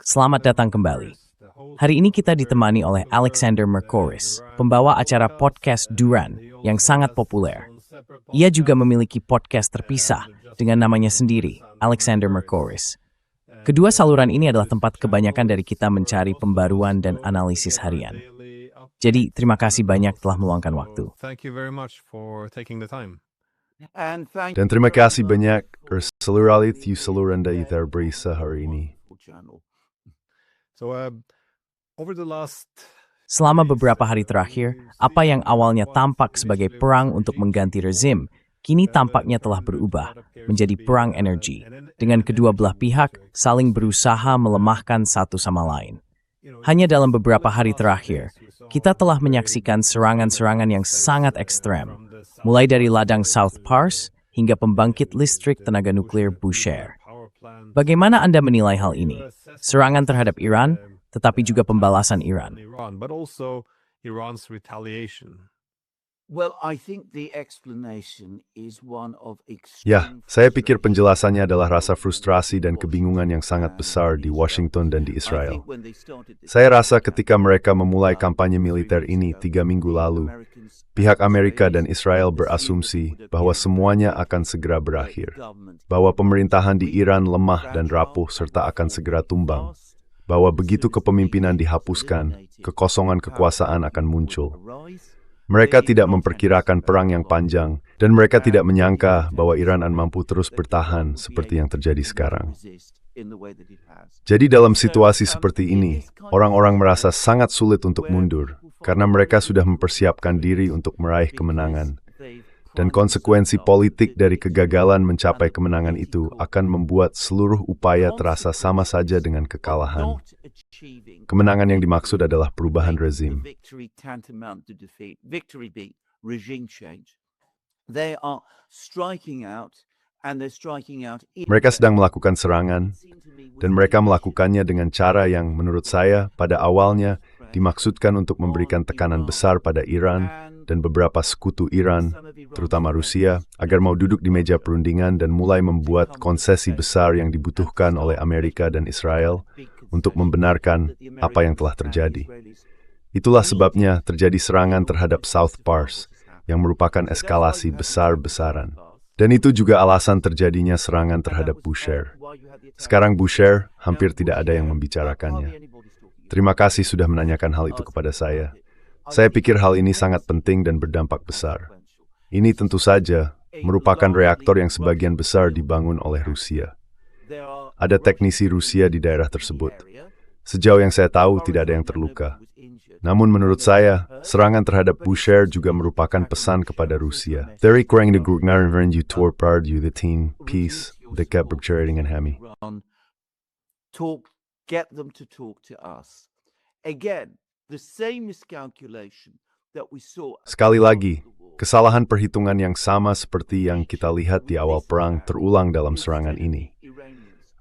Selamat datang kembali. Hari ini kita ditemani oleh Alexander Mercouris, pembawa acara podcast Duran yang sangat populer. Ia juga memiliki podcast terpisah dengan namanya sendiri, Alexander Mercouris. Kedua saluran ini adalah tempat kebanyakan dari kita mencari pembaruan dan analisis harian. Jadi, terima kasih banyak telah meluangkan waktu. Dan terima kasih banyak seluruh alit seluruh Anda yang terberisa hari ini. Selama beberapa hari terakhir, apa yang awalnya tampak sebagai perang untuk mengganti rezim, kini tampaknya telah berubah menjadi perang energi, dengan kedua belah pihak saling berusaha melemahkan satu sama lain. Hanya dalam beberapa hari terakhir, kita telah menyaksikan serangan-serangan yang sangat ekstrem, mulai dari ladang South Pars hingga pembangkit listrik tenaga nuklir Bushehr. Bagaimana Anda menilai hal ini? Serangan terhadap Iran, tetapi juga pembalasan Iran. Ya, saya pikir penjelasannya adalah rasa frustrasi dan kebingungan yang sangat besar di Washington dan di Israel. Saya rasa ketika mereka memulai kampanye militer ini 3 minggu lalu, pihak Amerika dan Israel berasumsi bahwa semuanya akan segera berakhir, bahwa pemerintahan di Iran lemah dan rapuh serta akan segera tumbang, bahwa begitu kepemimpinan dihapuskan, kekosongan kekuasaan akan muncul. Mereka tidak memperkirakan perang yang panjang, dan mereka tidak menyangka bahwa Iran akan mampu terus bertahan seperti yang terjadi sekarang. Jadi dalam situasi seperti ini, orang-orang merasa sangat sulit untuk mundur, karena mereka sudah mempersiapkan diri untuk meraih kemenangan. Dan konsekuensi politik dari kegagalan mencapai kemenangan itu akan membuat seluruh upaya terasa sama saja dengan kekalahan. Kemenangan yang dimaksud adalah perubahan rezim. Mereka sedang melakukan serangan, dan mereka melakukannya dengan cara yang menurut saya pada awalnya dimaksudkan untuk memberikan tekanan besar pada Iran dan beberapa sekutu Iran, terutama Rusia, agar mau duduk di meja perundingan dan mulai membuat konsesi besar yang dibutuhkan oleh Amerika dan Israel untuk membenarkan apa yang telah terjadi. Itulah sebabnya terjadi serangan terhadap South Pars, yang merupakan eskalasi besar-besaran. Dan itu juga alasan terjadinya serangan terhadap Bushehr. Sekarang Bushehr hampir tidak ada yang membicarakannya. Terima kasih sudah menanyakan hal itu kepada saya. Saya pikir hal ini sangat penting dan berdampak besar. Ini tentu saja merupakan reaktor yang sebagian besar dibangun oleh Rusia. Ada teknisi Rusia di daerah tersebut. Sejauh yang saya tahu tidak ada yang terluka. Namun menurut saya, serangan terhadap Bushehr juga merupakan pesan kepada Rusia. Dari kurang de Gugnar you torpard you the team peace dekat berbicara dengan kami. Get them to talk to us. Again, the same miscalculation that we saw. Sekali lagi, kesalahan perhitungan yang sama seperti yang kita lihat di awal perang terulang dalam serangan ini.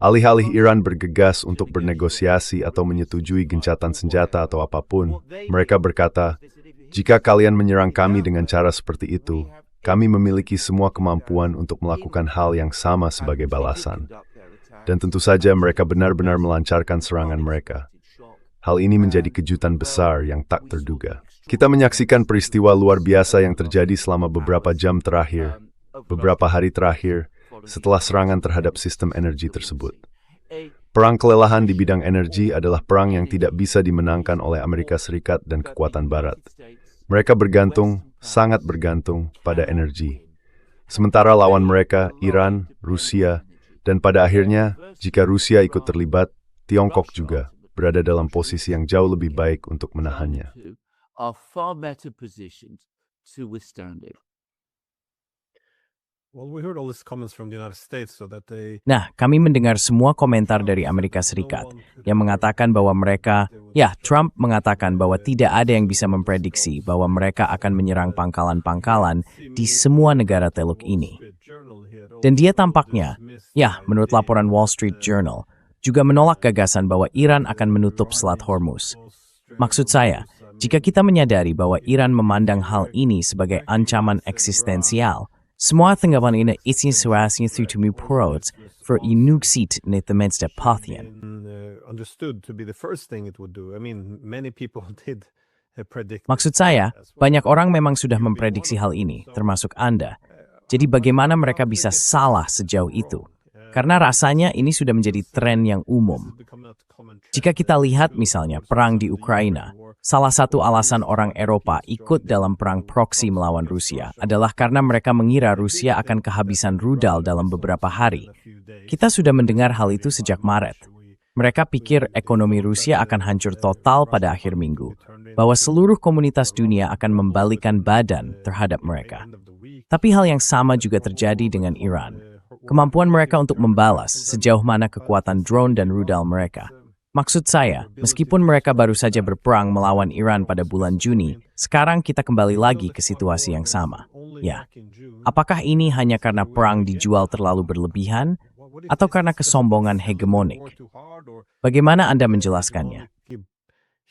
Alih-alih Iran bergegas untuk bernegosiasi atau menyetujui gencatan senjata atau apapun, mereka berkata, jika kalian menyerang kami dengan cara seperti itu, kami memiliki semua kemampuan untuk melakukan hal yang sama sebagai balasan. Dan tentu saja mereka benar-benar melancarkan serangan mereka. Hal ini menjadi kejutan besar yang tak terduga. Kita menyaksikan peristiwa luar biasa yang terjadi selama beberapa jam terakhir, beberapa hari terakhir, setelah serangan terhadap sistem energi tersebut. Perang kelelahan di bidang energi adalah perang yang tidak bisa dimenangkan oleh Amerika Serikat dan kekuatan Barat. Mereka bergantung, sangat bergantung, pada energi. Sementara lawan mereka, Iran, Rusia, dan pada akhirnya, jika Rusia ikut terlibat, Tiongkok juga berada dalam posisi yang jauh lebih baik untuk menahannya. Nah, kami mendengar semua komentar dari Amerika Serikat yang mengatakan bahwa Trump mengatakan bahwa tidak ada yang bisa memprediksi bahwa mereka akan menyerang pangkalan-pangkalan di semua negara Teluk ini. Dan dia tampaknya, menurut laporan Wall Street Journal, juga menolak gagasan bahwa Iran akan menutup Selat Hormuz. Maksud saya, jika kita menyadari bahwa Iran memandang hal ini sebagai ancaman eksistensial, semua tanggapan ini situasinya through to me prods för i nugsit ner the mänsta patien. Understood to be the first thing it would do. I mean, many people did predict. Maksud saya, banyak orang memang sudah memprediksi hal ini, termasuk Anda. Jadi bagaimana mereka bisa salah sejauh itu? Karena rasanya ini sudah menjadi tren yang umum. Jika kita lihat misalnya perang di Ukraina, salah satu alasan orang Eropa ikut dalam perang proksi melawan Rusia adalah karena mereka mengira Rusia akan kehabisan rudal dalam beberapa hari. Kita sudah mendengar hal itu sejak Maret. Mereka pikir ekonomi Rusia akan hancur total pada akhir minggu, bahwa seluruh komunitas dunia akan membalikan badan terhadap mereka. Tapi hal yang sama juga terjadi dengan Iran. Kemampuan mereka untuk membalas sejauh mana kekuatan drone dan rudal mereka. Maksud saya, meskipun mereka baru saja berperang melawan Iran pada bulan Juni, sekarang kita kembali lagi ke situasi yang sama. Ya, apakah ini hanya karena perang dijual terlalu berlebihan, atau karena kesombongan hegemonik? Bagaimana Anda menjelaskannya?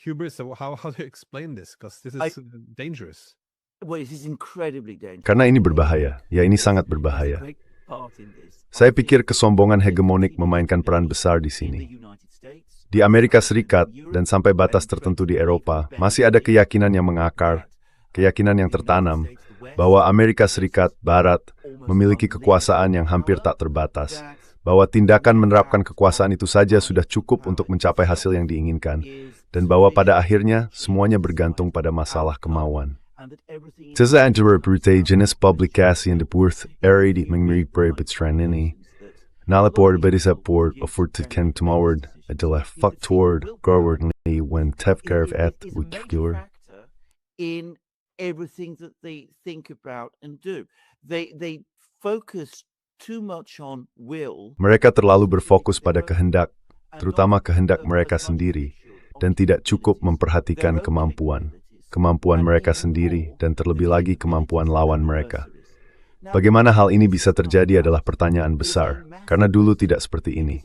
Hubris, how do you explain this? Because this is dangerous. Well, it is incredibly dangerous. Karena ini berbahaya. Ya, ini sangat berbahaya. Big part in this. Saya pikir kesombongan hegemonik memainkan peran besar di sini. Di Amerika Serikat dan sampai batas tertentu di Eropa, masih ada keyakinan yang mengakar, keyakinan yang tertanam, bahwa Amerika Serikat Barat memiliki kekuasaan yang hampir tak terbatas, bahwa tindakan menerapkan kekuasaan itu saja sudah cukup untuk mencapai hasil yang diinginkan, dan bahwa pada akhirnya semuanya bergantung pada masalah kemauan. Teza antara brute jenis publikasi yang dibuat di mengenai betran ini, nalapor berisapor ofurtikan tumaward adalah faktor garwardly when tefkarv at wikur. In everything that they think about and do, they focus too much on will. Mereka terlalu berfokus pada kehendak, terutama kehendak mereka sendiri, dan tidak cukup memperhatikan kemampuan mereka sendiri, dan terlebih lagi kemampuan lawan mereka. Bagaimana hal ini bisa terjadi adalah pertanyaan besar, karena dulu tidak seperti ini.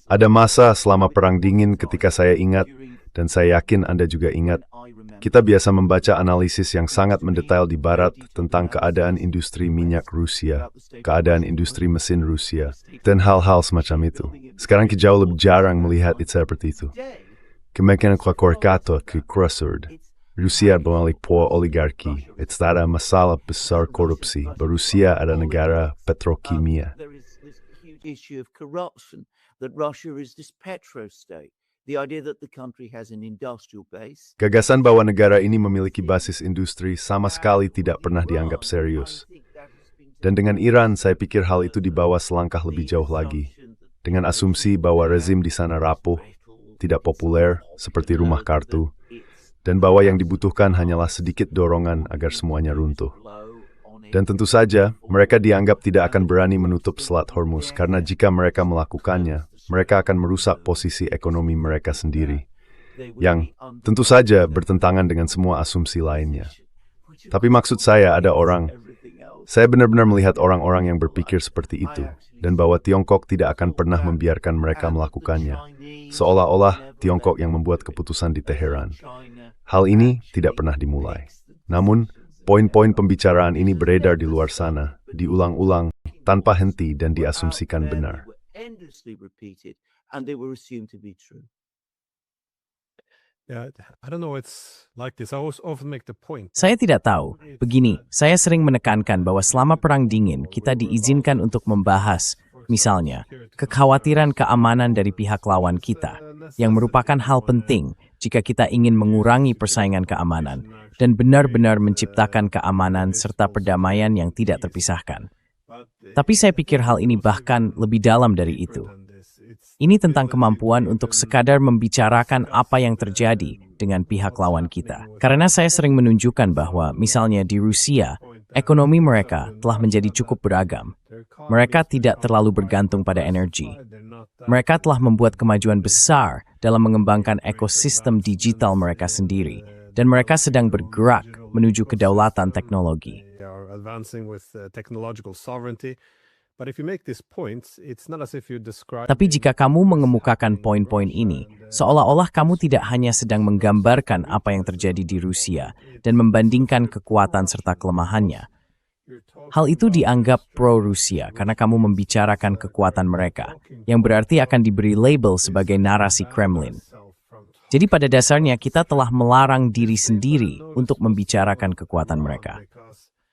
Ada masa selama Perang Dingin ketika saya ingat, dan saya yakin Anda juga ingat, kita biasa membaca analisis yang sangat mendetail di Barat tentang keadaan industri minyak Rusia, keadaan industri mesin Rusia, dan hal-hal semacam itu. Sekarang kita jauh lebih jarang melihat itu seperti itu. Kemudian keluarga ke Krasord. Rusia balik po oligarki, itu ada masalah besar korupsi. Rusia ada negara petrokimia. There is this huge issue of corruption, that Russia is this petro state. The idea that the country has an industrial base. Gagasan bahwa negara ini memiliki basis industri sama sekali tidak pernah dianggap serius. Dan dengan Iran, saya pikir hal itu dibawa selangkah lebih jauh lagi. Dengan asumsi bahwa rezim di sana rapuh, tidak populer, seperti rumah kartu, dan bahwa yang dibutuhkan hanyalah sedikit dorongan agar semuanya runtuh. Dan tentu saja, mereka dianggap tidak akan berani menutup Selat Hormuz karena jika mereka melakukannya, mereka akan merusak posisi ekonomi mereka sendiri, yang tentu saja bertentangan dengan semua asumsi lainnya. Tapi maksud saya saya benar-benar melihat orang-orang yang berpikir seperti itu, dan bahwa Tiongkok tidak akan pernah membiarkan mereka melakukannya, seolah-olah Tiongkok yang membuat keputusan di Teheran. Hal ini tidak pernah dimulai. Namun, poin-poin pembicaraan ini beredar di luar sana, diulang-ulang, tanpa henti dan diasumsikan benar. Saya tidak tahu. Begini, saya sering menekankan bahwa selama Perang Dingin, kita diizinkan untuk membahas, misalnya, kekhawatiran keamanan dari pihak lawan kita, yang merupakan hal penting jika kita ingin mengurangi persaingan keamanan dan benar-benar menciptakan keamanan serta perdamaian yang tidak terpisahkan. Tapi saya pikir hal ini bahkan lebih dalam dari itu. Ini tentang kemampuan untuk sekadar membicarakan apa yang terjadi dengan pihak lawan kita. Karena saya sering menunjukkan bahwa misalnya di Rusia, ekonomi mereka telah menjadi cukup beragam. Mereka tidak terlalu bergantung pada energi. Mereka telah membuat kemajuan besar dalam mengembangkan ekosistem digital mereka sendiri, dan mereka sedang bergerak menuju kedaulatan teknologi. Tapi jika kamu mengemukakan poin-poin ini, seolah-olah kamu tidak hanya sedang menggambarkan apa yang terjadi di Rusia dan membandingkan kekuatan serta kelemahannya. Hal itu dianggap pro-Rusia karena kamu membicarakan kekuatan mereka, yang berarti akan diberi label sebagai narasi Kremlin. Jadi pada dasarnya kita telah melarang diri sendiri untuk membicarakan kekuatan mereka.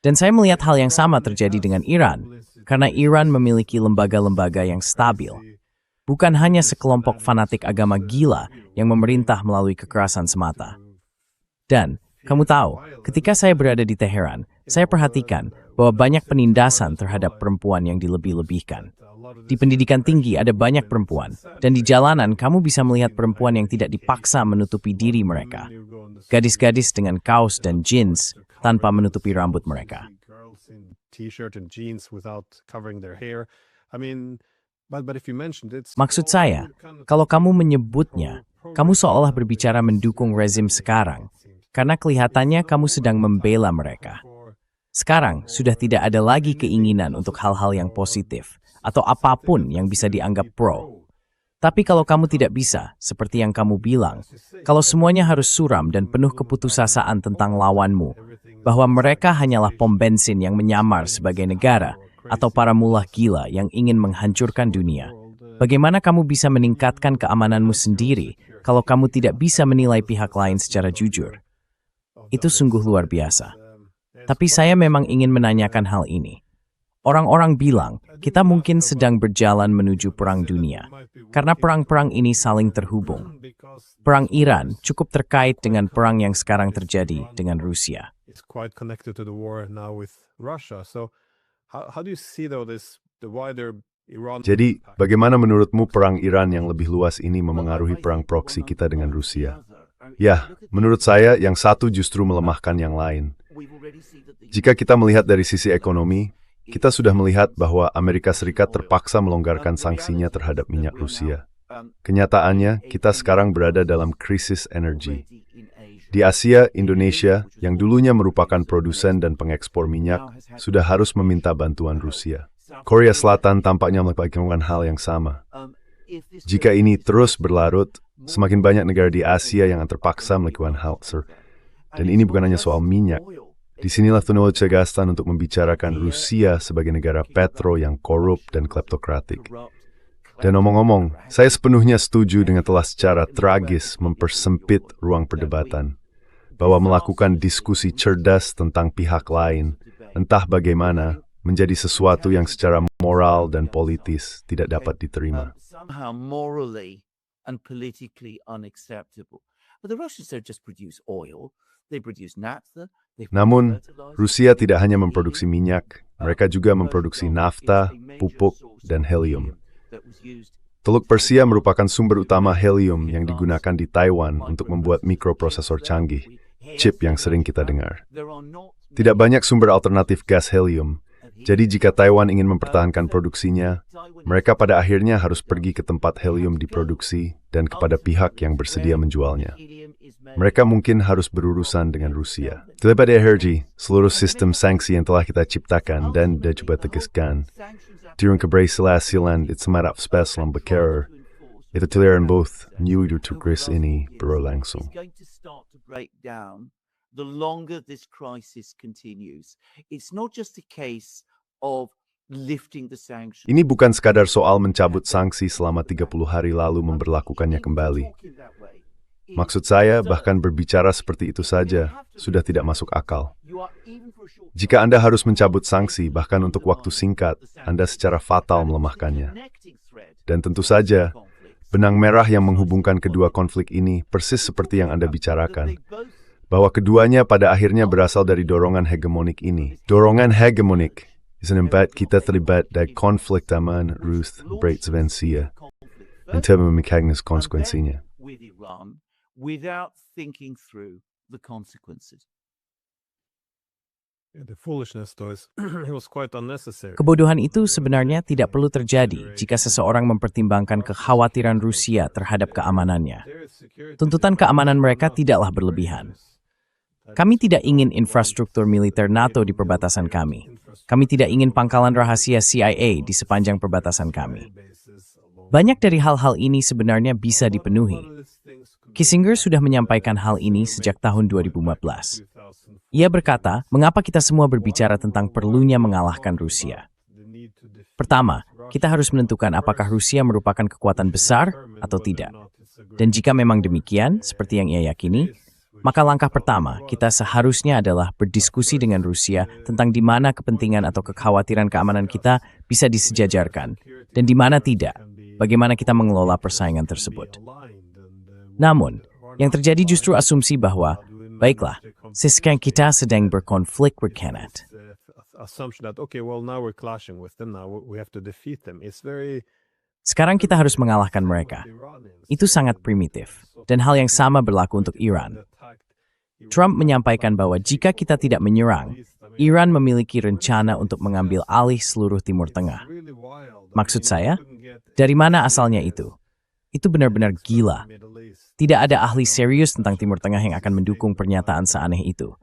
Dan saya melihat hal yang sama terjadi dengan Iran, karena Iran memiliki lembaga-lembaga yang stabil. Bukan hanya sekelompok fanatik agama gila yang memerintah melalui kekerasan semata. Dan, kamu tahu, ketika saya berada di Teheran, saya perhatikan bahwa banyak penindasan terhadap perempuan yang dilebih-lebihkan. Di pendidikan tinggi ada banyak perempuan, dan di jalanan kamu bisa melihat perempuan yang tidak dipaksa menutupi diri mereka. Gadis-gadis dengan kaos dan jeans tanpa menutupi rambut mereka. Maksud saya, kalau kamu menyebutnya, kamu seolah berbicara mendukung rezim sekarang, karena kelihatannya kamu sedang membela mereka. Sekarang, sudah tidak ada lagi keinginan untuk hal-hal yang positif, atau apapun yang bisa dianggap pro. Tapi kalau kamu tidak bisa, seperti yang kamu bilang, kalau semuanya harus suram dan penuh keputusasaan tentang lawanmu, bahwa mereka hanyalah pom bensin yang menyamar sebagai negara, atau para mullah gila yang ingin menghancurkan dunia, bagaimana kamu bisa meningkatkan keamananmu sendiri kalau kamu tidak bisa menilai pihak lain secara jujur? Itu sungguh luar biasa. Tapi saya memang ingin menanyakan hal ini. Orang-orang bilang, kita mungkin sedang berjalan menuju perang dunia, karena perang-perang ini saling terhubung. Perang Iran cukup terkait dengan perang yang sekarang terjadi dengan Rusia. Jadi, bagaimana menurutmu perang Iran yang lebih luas ini memengaruhi perang proksi kita dengan Rusia? Ya, menurut saya yang satu justru melemahkan yang lain. Jika kita melihat dari sisi ekonomi, kita sudah melihat bahwa Amerika Serikat terpaksa melonggarkan sanksinya terhadap minyak Rusia. Kenyataannya, kita sekarang berada dalam krisis energi. Di Asia, Indonesia, yang dulunya merupakan produsen dan pengekspor minyak, sudah harus meminta bantuan Rusia. Korea Selatan tampaknya melakukan hal yang sama. Jika ini terus berlarut, semakin banyak negara di Asia yang terpaksa melakukan hal tersebut. Dan ini bukan hanya soal minyak. Disinilah tunnel cegastan untuk membicarakan Rusia sebagai negara petro yang korup dan kleptokratik. Dan omong-omong, saya sepenuhnya setuju dengan telah secara tragis mempersempit ruang perdebatan, bahwa melakukan diskusi cerdas tentang pihak lain, entah bagaimana, menjadi sesuatu yang secara moral dan politis tidak dapat diterima. Somehow morally and politically unacceptable. But the Russians don't just produce oil, they produce naphtha. Namun, Rusia tidak hanya memproduksi minyak, mereka juga memproduksi nafta, pupuk, dan helium. Teluk Persia merupakan sumber utama helium yang digunakan di Taiwan untuk membuat mikroprosesor canggih, chip yang sering kita dengar. Tidak banyak sumber alternatif gas helium, jadi jika Taiwan ingin mempertahankan produksinya, mereka pada akhirnya harus pergi ke tempat helium diproduksi dan kepada pihak yang bersedia menjualnya. Mereka mungkin harus berurusan dengan Rusia. Terlibat energi, seluruh sistem sanksi yang telah kita ciptakan dan coba tegaskan, turun keberhasilan itu semarap spesial bekerja, itu terlihat both new to Greece ini berlangsung. The longer this crisis continues, it's not just a case of lifting the sanctions. Ini bukan sekadar soal mencabut sanksi selama 30 hari lalu memberlakukannya kembali. Maksud saya, bahkan berbicara seperti itu saja sudah tidak masuk akal. Jika Anda harus mencabut sanksi, bahkan untuk waktu singkat, Anda secara fatal melemahkannya. Dan tentu saja, benang merah yang menghubungkan kedua konflik ini persis seperti yang Anda bicarakan, bahwa keduanya pada akhirnya berasal dari dorongan hegemonik ini. Dorongan hegemonik membuat kita terlibat dari konflik taman Ruth Braitzvensia dan tidak memikirkan konsekuensinya. Without thinking through the consequences. Kebodohan itu sebenarnya tidak perlu terjadi jika seseorang mempertimbangkan kekhawatiran Rusia terhadap keamanannya. Tuntutan keamanan mereka tidaklah berlebihan. Kami tidak ingin infrastruktur militer NATO di perbatasan kami. Kami tidak ingin pangkalan rahasia CIA di sepanjang perbatasan kami. Banyak dari hal-hal ini sebenarnya bisa dipenuhi. Kissinger sudah menyampaikan hal ini sejak tahun 2014. Ia berkata, mengapa kita semua berbicara tentang perlunya mengalahkan Rusia? Pertama, kita harus menentukan apakah Rusia merupakan kekuatan besar atau tidak. Dan jika memang demikian, seperti yang ia yakini, maka langkah pertama kita seharusnya adalah berdiskusi dengan Rusia tentang di mana kepentingan atau kekhawatiran keamanan kita bisa disejajarkan dan di mana tidak, bagaimana kita mengelola persaingan tersebut. Namun, yang terjadi justru asumsi bahwa, baiklah, sekarang kita sedang berkonflik berkhianat. Sekarang kita harus mengalahkan mereka. Itu sangat primitif, dan hal yang sama berlaku untuk Iran. Trump menyampaikan bahwa jika kita tidak menyerang, Iran memiliki rencana untuk mengambil alih seluruh Timur Tengah. Maksud saya, dari mana asalnya itu? Itu benar-benar gila. Tidak ada ahli serius tentang Timur Tengah yang akan mendukung pernyataan seaneh itu.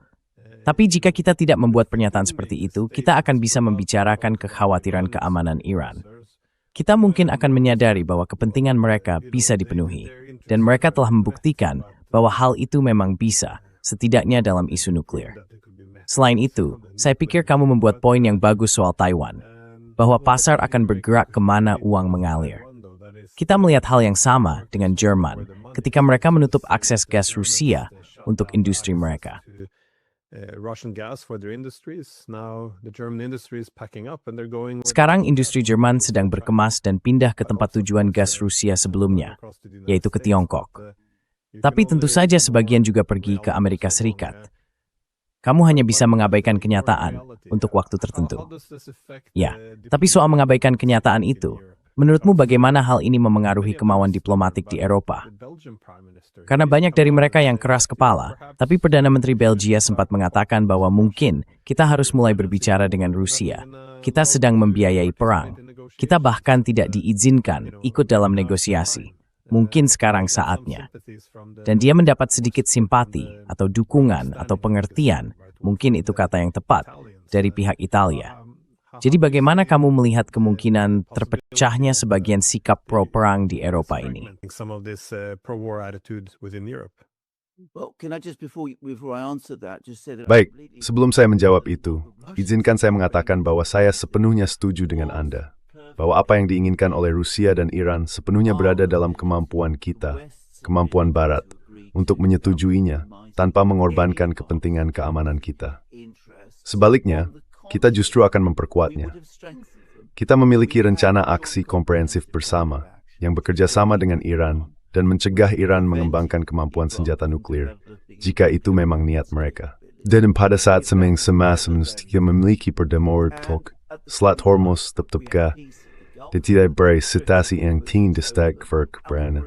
Tapi jika kita tidak membuat pernyataan seperti itu, kita akan bisa membicarakan kekhawatiran keamanan Iran. Kita mungkin akan menyadari bahwa kepentingan mereka bisa dipenuhi, dan mereka telah membuktikan bahwa hal itu memang bisa, setidaknya dalam isu nuklir. Selain itu, saya pikir kamu membuat poin yang bagus soal Taiwan, bahwa pasar akan bergerak kemana uang mengalir. Kita melihat hal yang sama dengan Jerman ketika mereka menutup akses gas Rusia untuk industri mereka. Sekarang industri Jerman sedang berkemas dan pindah ke tempat tujuan gas Rusia sebelumnya, yaitu ke Tiongkok. Tapi tentu saja sebagian juga pergi ke Amerika Serikat. Kamu hanya bisa mengabaikan kenyataan untuk waktu tertentu. Ya, tapi soal mengabaikan kenyataan itu, menurutmu bagaimana hal ini memengaruhi kemauan diplomatik di Eropa? Karena banyak dari mereka yang keras kepala, tapi Perdana Menteri Belgia sempat mengatakan bahwa mungkin kita harus mulai berbicara dengan Rusia. Kita sedang membiayai perang. Kita bahkan tidak diizinkan ikut dalam negosiasi. Mungkin sekarang saatnya. Dan dia mendapat sedikit simpati atau dukungan atau pengertian, mungkin itu kata yang tepat, dari pihak Italia. Jadi bagaimana kamu melihat kemungkinan terpecahnya sebagian sikap pro-perang di Eropa ini? Baik, sebelum saya menjawab itu, izinkan saya mengatakan bahwa saya sepenuhnya setuju dengan Anda. Bahwa apa yang diinginkan oleh Rusia dan Iran sepenuhnya berada dalam kemampuan kita, kemampuan Barat, untuk menyetujuinya tanpa mengorbankan kepentingan keamanan kita. Sebaliknya, kita justru akan memperkuatnya. Kita memiliki rencana aksi komprehensif bersama yang bekerja sama dengan Iran dan mencegah Iran mengembangkan kemampuan senjata nuklir jika itu memang niat mereka. Dan pada saat semasa kita memiliki perdamaian Selat Hormuz tetap dan tidak beri situasi yang tinggi destak for keberanian.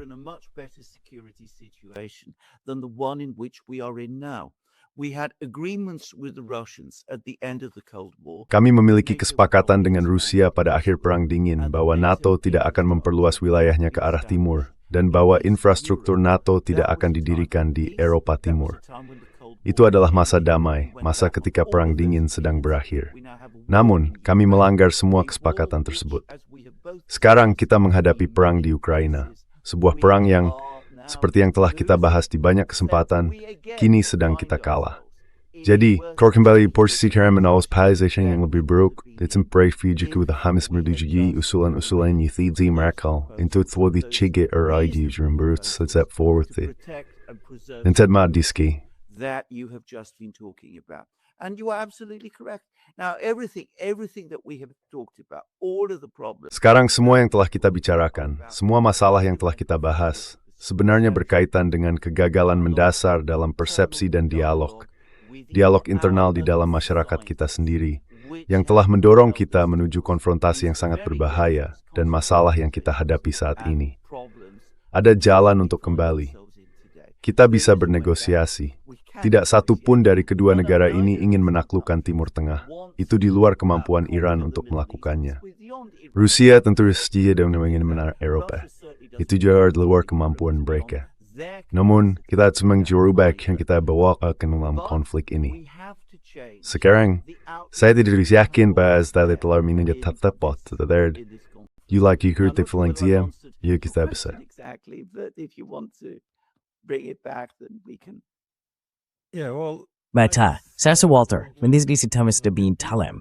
Kami memiliki kesepakatan dengan Rusia pada akhir Perang Dingin bahwa NATO tidak akan memperluas wilayahnya ke arah timur dan bahwa infrastruktur NATO tidak akan didirikan di Eropa Timur. Itu adalah masa damai, masa ketika Perang Dingin sedang berakhir. Namun, kami melanggar semua kesepakatan tersebut. Sekarang kita menghadapi perang di Ukraina, sebuah perang yang, seperti yang telah kita bahas di banyak kesempatan, kini sedang kita kalah. Jadi, kalau kembali posisi kami menawas polarisasi yang lebih buruk, dan berpikir kepada Hamas menuju usulan-usulan Yahudi mereka untuk telah dicegah ide yang baru set forward. Dan tidak diski. That you have just been talking about. And you are absolutely correct. Now, everything that we have talked about, all of the problems. Sekarang semua yang telah kita bicarakan, semua masalah yang telah kita bahas, sebenarnya berkaitan dengan kegagalan mendasar dalam persepsi dan dialog internal di dalam masyarakat kita sendiri, yang telah mendorong kita menuju konfrontasi yang sangat berbahaya dan masalah yang kita hadapi saat ini. Ada jalan untuk kembali. Kita bisa bernegosiasi. Tidak satu pun dari kedua negara ini ingin menaklukkan Timur Tengah. Itu di luar kemampuan Iran untuk melakukannya. Rusia tentu saja ingin menang Eropa. Itu juga di luar kemampuan mereka. Namun, kita harus menjurubah yang kita bawa ke dalam konflik ini. Sekarang, saya tidak yakin bahwa saya telah menjadi tepat. Tetapi, you heard the feelings dia, ya kita bisa. Exactly, but if you want to bring it back, then we can. Bata, saya Walter, men di Thomas de Bean Talem.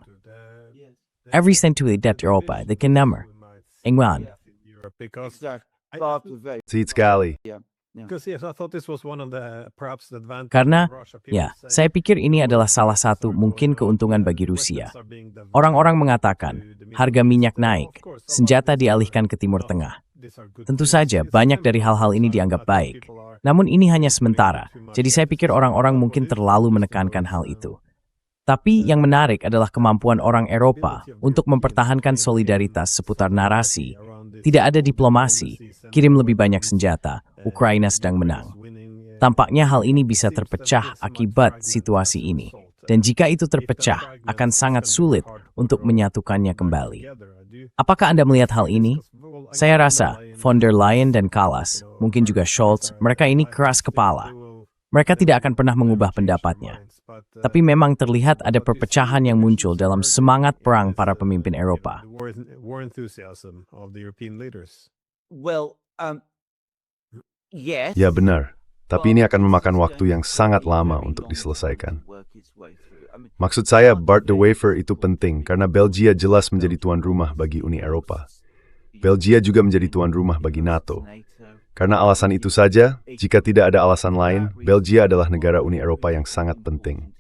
Every century that Europa, the number. England. Because Exactly. Far too very. Seed sekali. Because yes, I thought this was one of the perhaps the advantages Karena, of Russia. People ya, say saya pikir ini adalah salah satu mungkin keuntungan bagi Rusia. weapons are being diverted Orang-orang mengatakan, harga minyak naik, senjata dialihkan ke Timur Tengah. These are good Tentu things. saja, It's banyak dari simple. hal-hal ini I dianggap think baik. people are Namun ini hanya sementara, jadi saya pikir orang-orang mungkin terlalu menekankan hal itu. Tapi yang menarik adalah kemampuan orang Eropa untuk mempertahankan solidaritas seputar narasi. Tidak ada diplomasi, kirim lebih banyak senjata, Ukraina sedang menang. Tampaknya hal ini bisa terpecah akibat situasi ini. Dan jika itu terpecah, akan sangat sulit untuk menyatukannya kembali. Apakah Anda melihat hal ini? Saya rasa von der Leyen dan Kallas, mungkin juga Scholz, mereka ini keras kepala. Mereka tidak akan pernah mengubah pendapatnya. Tapi memang terlihat ada perpecahan yang muncul dalam semangat perang para pemimpin Eropa. War enthusiasm of the European leaders. Well, yes. Ya benar. Tapi ini akan memakan waktu yang sangat lama untuk diselesaikan. Maksud saya, Bart de Wever itu penting karena Belgia jelas menjadi tuan rumah bagi Uni Eropa. Belgia juga menjadi tuan rumah bagi NATO. Karena alasan itu saja, jika tidak ada alasan lain, Belgia adalah negara Uni Eropa yang sangat penting.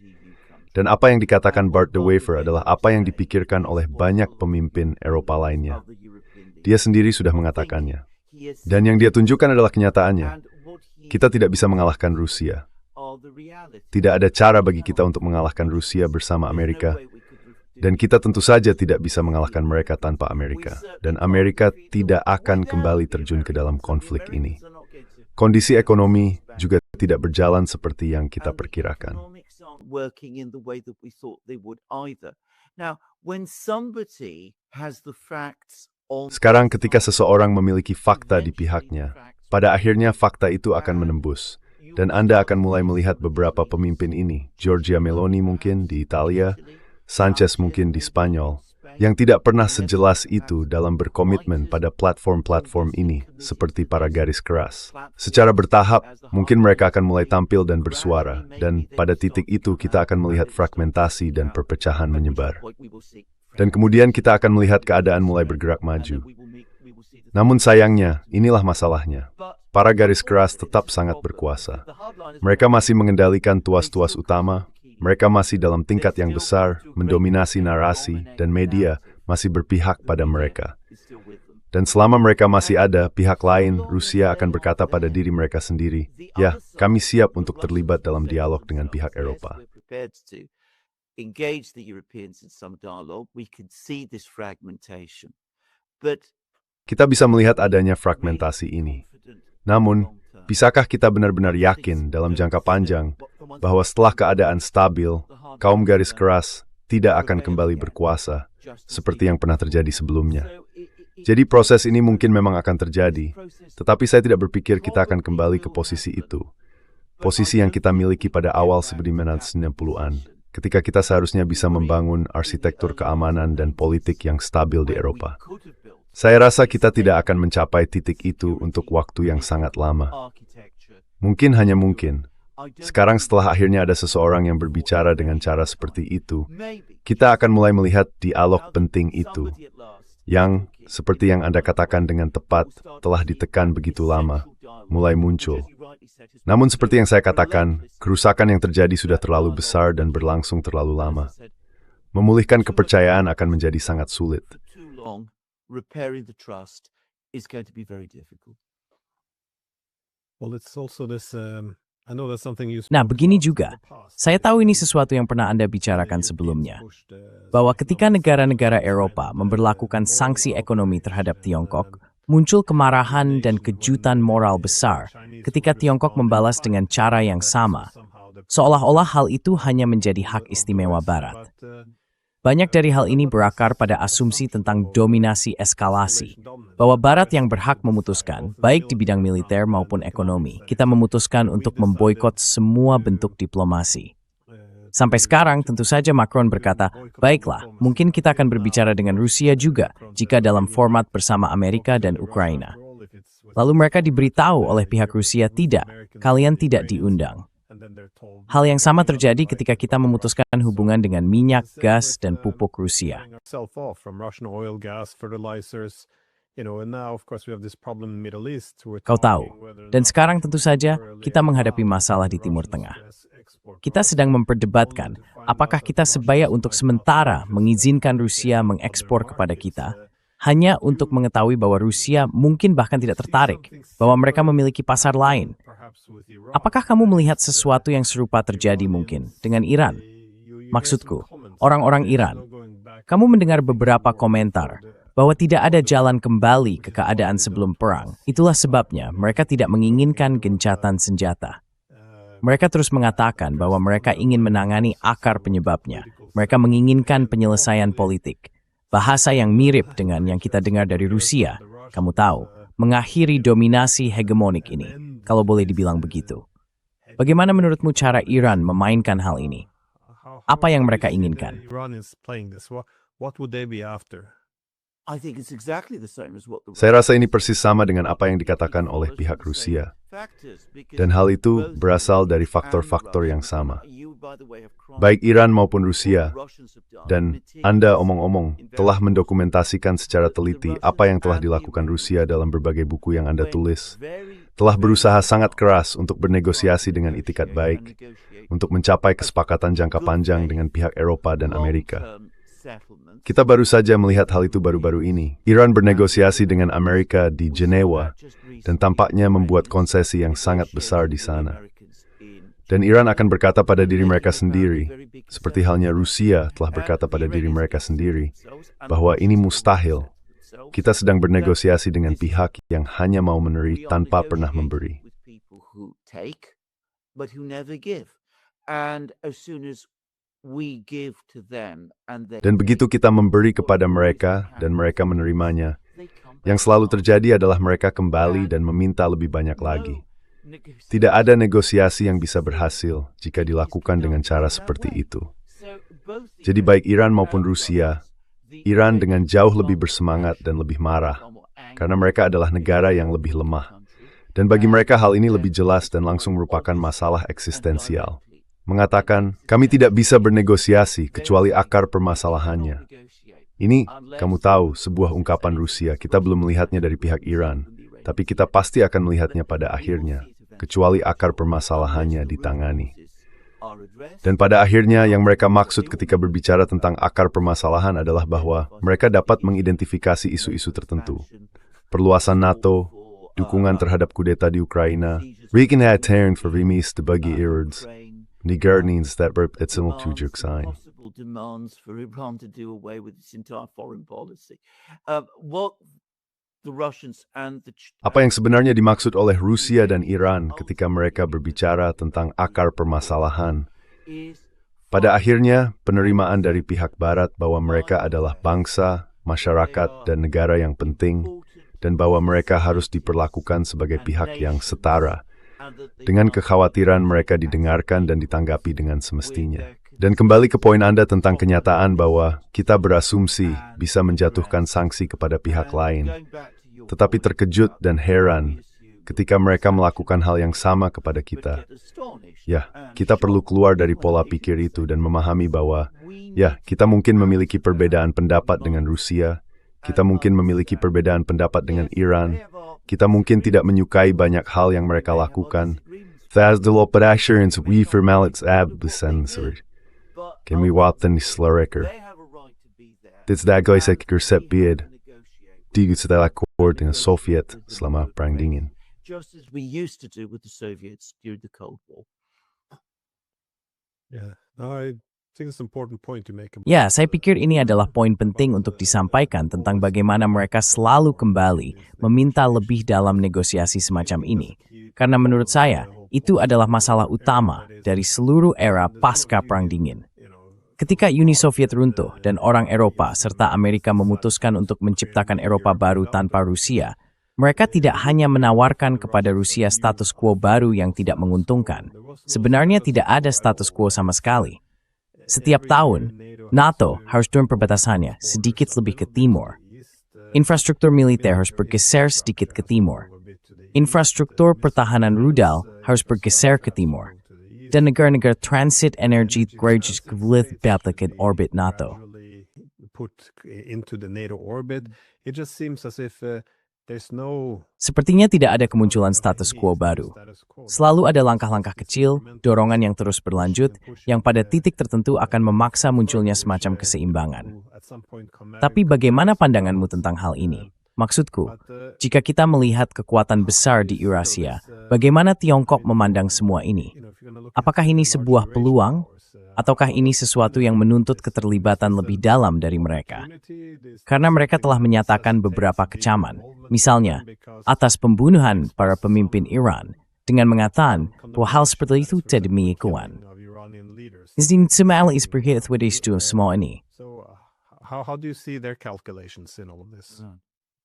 Dan apa yang dikatakan Bart de Wever adalah apa yang dipikirkan oleh banyak pemimpin Eropa lainnya. Dia sendiri sudah mengatakannya. Dan yang dia tunjukkan adalah kenyataannya. Kita tidak bisa mengalahkan Rusia. Tidak ada cara bagi kita untuk mengalahkan Rusia bersama Amerika. Dan kita tentu saja tidak bisa mengalahkan mereka tanpa Amerika. Dan Amerika tidak akan kembali terjun ke dalam konflik ini. Kondisi ekonomi juga tidak berjalan seperti yang kita perkirakan. Working in the way that we thought they would either. Now, when somebody has the facts on Sekarang ketika seseorang memiliki fakta di pihaknya, pada akhirnya fakta itu akan menembus. Dan Anda akan mulai melihat beberapa pemimpin ini, Giorgia Meloni mungkin di Italia, Sanchez mungkin di Spanyol, yang tidak pernah sejelas itu dalam berkomitmen pada platform-platform ini, seperti para garis keras. Secara bertahap, mungkin mereka akan mulai tampil dan bersuara, dan pada titik itu kita akan melihat fragmentasi dan perpecahan menyebar. Dan kemudian kita akan melihat keadaan mulai bergerak maju. Namun sayangnya, inilah masalahnya. Para garis keras tetap sangat berkuasa. Mereka masih mengendalikan tuas-tuas utama, mereka masih dalam tingkat yang besar, mendominasi narasi, dan media masih berpihak pada mereka. Dan selama mereka masih ada, pihak lain, Rusia akan berkata pada diri mereka sendiri, ya, kami siap untuk terlibat dalam dialog dengan pihak Eropa. Engage the Europeans in some dialogue, we can see this fragmentation. But Kita bisa melihat adanya fragmentasi ini. Namun, bisakah kita benar-benar yakin dalam jangka panjang bahwa setelah keadaan stabil, kaum garis keras tidak akan kembali berkuasa seperti yang pernah terjadi sebelumnya? Jadi proses ini mungkin memang akan terjadi, tetapi saya tidak berpikir kita akan kembali ke posisi itu. Posisi yang kita miliki pada awal 1990-an, ketika kita seharusnya bisa membangun arsitektur keamanan dan politik yang stabil di Eropa. Saya rasa kita tidak akan mencapai titik itu untuk waktu yang sangat lama. Mungkin hanya mungkin. Sekarang setelah akhirnya ada seseorang yang berbicara dengan cara seperti itu, kita akan mulai melihat dialog penting itu, yang, seperti yang Anda katakan dengan tepat, telah ditekan begitu lama, mulai muncul. Namun seperti yang saya katakan, kerusakan yang terjadi sudah terlalu besar dan berlangsung terlalu lama. Memulihkan kepercayaan akan menjadi sangat sulit. repairing the trust is going to be very difficult. Well, it's also this. I know that's something you. Nah, begini juga. Saya tahu ini sesuatu yang pernah Anda bicarakan sebelumnya, bahwa ketika negara-negara Eropa memberlakukan sanksi ekonomi terhadap Tiongkok, muncul kemarahan dan kejutan moral besar ketika Tiongkok membalas dengan cara yang sama, seolah-olah hal itu hanya menjadi hak istimewa Barat. Banyak dari hal ini berakar pada asumsi tentang dominasi eskalasi, bahwa Barat yang berhak memutuskan, baik di bidang militer maupun ekonomi, kita memutuskan untuk memboikot semua bentuk diplomasi. Sampai sekarang, tentu saja Macron berkata, baiklah, mungkin kita akan berbicara dengan Rusia juga, jika dalam format bersama Amerika dan Ukraina. Lalu mereka diberitahu oleh pihak Rusia, tidak, kalian tidak diundang. Hal yang sama terjadi ketika kita memutuskan hubungan dengan minyak, gas, dan pupuk Rusia. Kau tahu, dan sekarang tentu saja kita menghadapi masalah di Timur Tengah. Kita sedang memperdebatkan apakah kita sebaya untuk sementara mengizinkan Rusia mengekspor kepada kita, hanya untuk mengetahui bahwa Rusia mungkin bahkan tidak tertarik, bahwa mereka memiliki pasar lain. Apakah kamu melihat sesuatu yang serupa terjadi mungkin dengan Iran? Maksudku, orang-orang Iran. Kamu mendengar beberapa komentar bahwa tidak ada jalan kembali ke keadaan sebelum perang. Itulah sebabnya mereka tidak menginginkan gencatan senjata. Mereka terus mengatakan bahwa mereka ingin menangani akar penyebabnya. Mereka menginginkan penyelesaian politik. Bahasa yang mirip dengan yang kita dengar dari Rusia, kamu tahu, mengakhiri dominasi hegemonik ini, kalau boleh dibilang begitu. Bagaimana menurutmu cara Iran memainkan hal ini? Apa yang mereka inginkan? I think it's exactly the same as what the Saya rasa ini persis sama dengan apa yang dikatakan oleh pihak Rusia. Dan hal itu berasal dari faktor-faktor yang sama. Baik Iran maupun Rusia, dan Anda omong-omong telah mendokumentasikan secara teliti apa yang telah dilakukan Rusia dalam berbagai buku yang Anda tulis, telah berusaha sangat keras untuk bernegosiasi dengan itikat baik, untuk mencapai kesepakatan jangka panjang dengan pihak Eropa dan Amerika. Kita baru saja melihat hal itu baru-baru ini. Iran bernegosiasi dengan Amerika di Jenewa dan tampaknya membuat konsesi yang sangat besar di sana. Dan Iran akan berkata pada diri mereka sendiri, seperti halnya Rusia telah berkata pada diri mereka sendiri, bahwa ini mustahil. Kita sedang bernegosiasi dengan pihak yang hanya mau meneri tanpa pernah memberi. Dan begitu kita memberi kepada mereka dan mereka menerimanya, yang selalu terjadi adalah mereka kembali dan meminta lebih banyak lagi. Tidak ada negosiasi yang bisa berhasil jika dilakukan dengan cara seperti itu. Jadi baik Iran maupun Rusia, Iran dengan jauh lebih bersemangat dan lebih marah, karena mereka adalah negara yang lebih lemah. Dan bagi mereka hal ini lebih jelas dan langsung merupakan masalah eksistensial. Mengatakan, kami tidak bisa bernegosiasi kecuali akar permasalahannya. Ini, kamu tahu, sebuah ungkapan Rusia. Kita belum melihatnya dari pihak Iran, tapi kita pasti akan melihatnya pada akhirnya, kecuali akar permasalahannya ditangani. Dan pada akhirnya, yang mereka maksud ketika berbicara tentang akar permasalahan adalah bahwa mereka dapat mengidentifikasi isu-isu tertentu. Perluasan NATO, dukungan terhadap kudeta di Ukraina, rekenhatan for remis de bagi irds, Nigerneins that etsemel tujuk sign. Demands for Iran to do away with its entire foreign policy. Apa yang sebenarnya dimaksud oleh Rusia dan Iran ketika mereka berbicara tentang akar permasalahan? Pada akhirnya, penerimaan dari pihak Barat bahwa mereka adalah bangsa, masyarakat, dan negara yang penting, dan bahwa mereka harus diperlakukan sebagai pihak yang setara, dengan kekhawatiran mereka didengarkan dan ditanggapi dengan semestinya. Dan kembali ke poin Anda tentang kenyataan bahwa kita berasumsi bisa menjatuhkan sanksi kepada pihak lain, tetapi terkejut dan heran ketika mereka melakukan hal yang sama kepada kita. Ya, kita perlu keluar dari pola pikir itu dan memahami bahwa, ya, kita mungkin memiliki perbedaan pendapat dengan Rusia, kita mungkin memiliki perbedaan pendapat dengan Iran, kita mungkin tidak menyukai banyak hal yang mereka lakukan. Thas de l'operations we formalitz absensor. Can we waten slurreker? Dit dagelijks gersep bid. Die setelah akkoord dengan Soviet selama Perang Dingin. Just as we used to do with the Soviets during the Cold War. Yeah, no, I think it's an important point to make. Ya, saya pikir ini adalah poin penting untuk disampaikan tentang bagaimana mereka selalu kembali meminta lebih dalam negosiasi semacam ini. Karena menurut saya, itu adalah masalah utama dari seluruh era pasca Perang Dingin. Ketika Uni Soviet runtuh dan orang Eropa serta Amerika memutuskan untuk menciptakan Eropa baru tanpa Rusia, mereka tidak hanya menawarkan kepada Rusia status quo baru yang tidak menguntungkan. Sebenarnya tidak ada status quo sama sekali. Setiap tahun, NATO harus turun perbatasannya sedikit lebih ke timur. Infrastruktur militer harus bergeser sedikit ke timur. Infrastruktur pertahanan rudal harus bergeser ke timur. dan negara-negara transit energi gradually in orbit NATO. Put into the NATO orbit. It just seems as if there's no Sepertinya tidak ada kemunculan status quo baru. Selalu ada langkah-langkah kecil, dorongan yang terus berlanjut, yang pada titik tertentu akan memaksa munculnya semacam keseimbangan. Tapi bagaimana pandanganmu tentang hal ini? Maksudku, jika kita melihat kekuatan besar di Eurasia, bagaimana Tiongkok memandang semua ini? Apakah ini sebuah peluang? Ataukah ini sesuatu yang menuntut keterlibatan lebih dalam dari mereka? Karena mereka telah menyatakan beberapa kecaman, misalnya atas pembunuhan para pemimpin Iran, dengan mengatakan bahwa hal seperti itu tidak demikian. Izin semal isperhit wedis semua ini. So how do you see their calculations in all of this?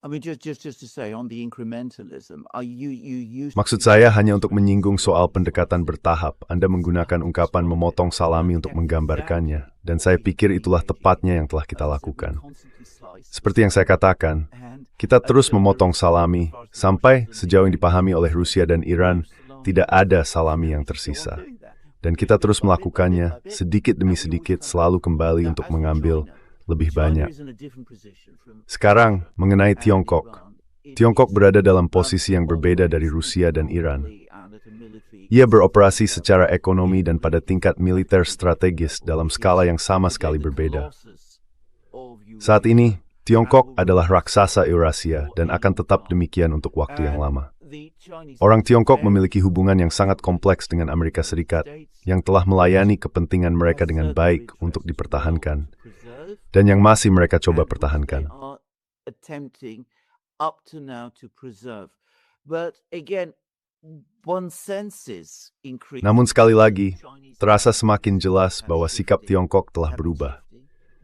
I mean, just to say on the incrementalism, are you use Maksud saya hanya untuk menyinggung soal pendekatan bertahap. Anda menggunakan ungkapan memotong salami untuk menggambarkannya, dan saya pikir itulah tepatnya yang telah kita lakukan. Seperti yang saya katakan, kita terus memotong salami sampai sejauh yang dipahami oleh Rusia dan Iran, tidak ada salami yang tersisa. Dan kita terus melakukannya sedikit demi sedikit, selalu kembali untuk mengambil lebih banyak. Sekarang, mengenai Tiongkok. Tiongkok berada dalam posisi yang berbeda dari Rusia dan Iran. Ia beroperasi secara ekonomi dan pada tingkat militer strategis dalam skala yang sama sekali berbeda. Saat ini, Tiongkok adalah raksasa Eurasia dan akan tetap demikian untuk waktu yang lama. Orang Tiongkok memiliki hubungan yang sangat kompleks dengan Amerika Serikat, yang telah melayani kepentingan mereka dengan baik untuk dipertahankan, dan yang masih mereka coba pertahankan. Namun sekali lagi, terasa semakin jelas bahwa sikap Tiongkok telah berubah.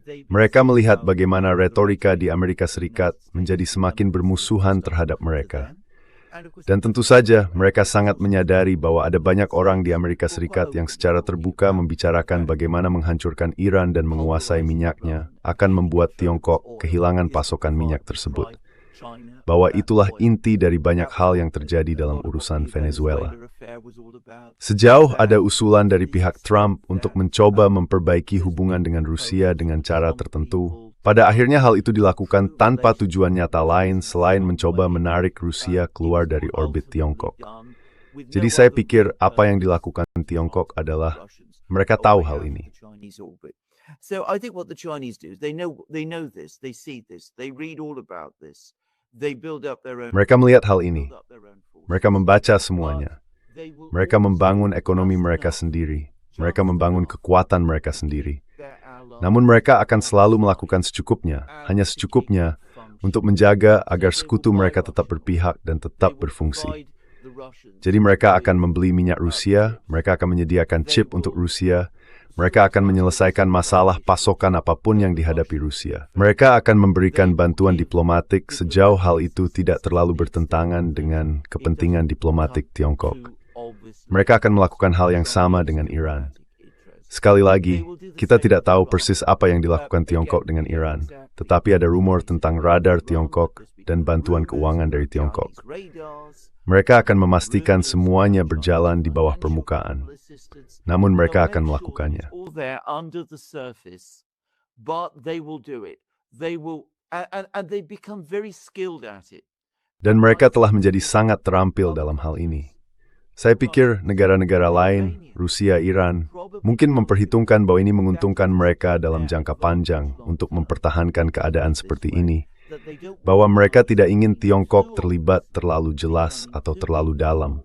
Mereka melihat bagaimana retorika di Amerika Serikat menjadi semakin bermusuhan terhadap mereka. Dan tentu saja, mereka sangat menyadari bahwa ada banyak orang di Amerika Serikat yang secara terbuka membicarakan bagaimana menghancurkan Iran dan menguasai minyaknya akan membuat Tiongkok kehilangan pasokan minyak tersebut. Bahwa itulah inti dari banyak hal yang terjadi dalam urusan Venezuela. Sejauh ada usulan dari pihak Trump untuk mencoba memperbaiki hubungan dengan Rusia dengan cara tertentu, pada akhirnya hal itu dilakukan tanpa tujuan nyata lain selain mencoba menarik Rusia keluar dari orbit Tiongkok. Jadi saya pikir apa yang dilakukan Tiongkok adalah mereka tahu hal ini. So I think what the Chinese do is they know this, they see this, they read all about this. They build up their own. Mereka melihat hal ini. Mereka membaca semuanya. Mereka membangun ekonomi mereka sendiri. Mereka membangun kekuatan mereka sendiri. Namun mereka akan selalu melakukan secukupnya, hanya secukupnya, untuk menjaga agar sekutu mereka tetap berpihak dan tetap berfungsi. Jadi mereka akan membeli minyak Rusia, mereka akan menyediakan chip untuk Rusia, mereka akan menyelesaikan masalah pasokan apapun yang dihadapi Rusia. Mereka akan memberikan bantuan diplomatik sejauh hal itu tidak terlalu bertentangan dengan kepentingan diplomatik Tiongkok. Mereka akan melakukan hal yang sama dengan Iran. Sekali lagi, kita tidak tahu persis apa yang dilakukan Tiongkok dengan Iran, tetapi ada rumor tentang radar Tiongkok dan bantuan keuangan dari Tiongkok. Mereka akan memastikan semuanya berjalan di bawah permukaan, namun mereka akan melakukannya. Dan mereka telah menjadi sangat terampil dalam hal ini. Saya pikir negara-negara lain, Rusia, Iran, mungkin memperhitungkan bahwa ini menguntungkan mereka dalam jangka panjang untuk mempertahankan keadaan seperti ini. Bahwa mereka tidak ingin Tiongkok terlibat terlalu jelas atau terlalu dalam.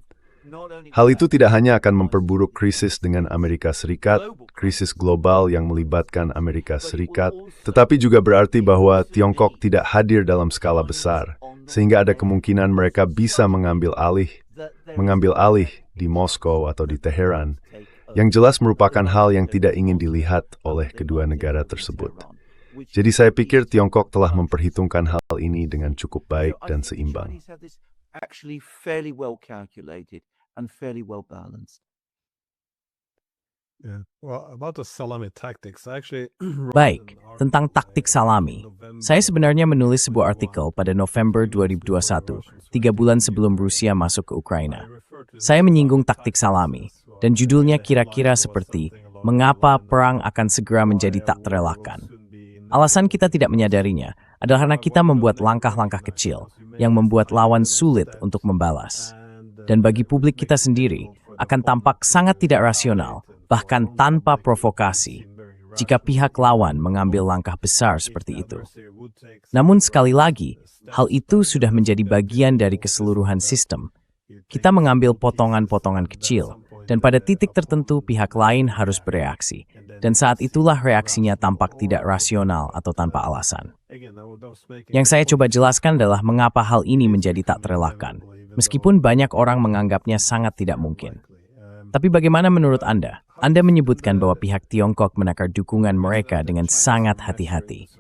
Hal itu tidak hanya akan memperburuk krisis dengan Amerika Serikat, krisis global yang melibatkan Amerika Serikat, tetapi juga berarti bahwa Tiongkok tidak hadir dalam skala besar, sehingga ada kemungkinan mereka bisa mengambil alih di Moskow atau di Teheran, yang jelas merupakan hal yang tidak ingin dilihat oleh kedua negara tersebut. Jadi saya pikir Tiongkok telah memperhitungkan hal ini dengan cukup baik dan seimbang. Baik, tentang taktik salami. Saya sebenarnya menulis sebuah artikel pada November 2021, 3 bulan sebelum Rusia masuk ke Ukraina. Saya menyinggung taktik salami, dan judulnya kira-kira seperti Mengapa Perang Akan Segera Menjadi Tak Terelakkan. Alasan kita tidak menyadarinya adalah karena kita membuat langkah-langkah kecil yang membuat lawan sulit untuk membalas. Dan bagi publik kita sendiri, akan tampak sangat tidak rasional, bahkan tanpa provokasi, jika pihak lawan mengambil langkah besar seperti itu. Namun sekali lagi, hal itu sudah menjadi bagian dari keseluruhan sistem. Kita mengambil potongan-potongan kecil, dan pada titik tertentu pihak lain harus bereaksi. Dan saat itulah reaksinya tampak tidak rasional atau tanpa alasan. Yang saya coba jelaskan adalah mengapa hal ini menjadi tak terelakkan, meskipun banyak orang menganggapnya sangat tidak mungkin. Tapi bagaimana menurut Anda? Anda menyebutkan bahwa pihak Tiongkok menakar dukungan mereka dengan sangat hati-hati.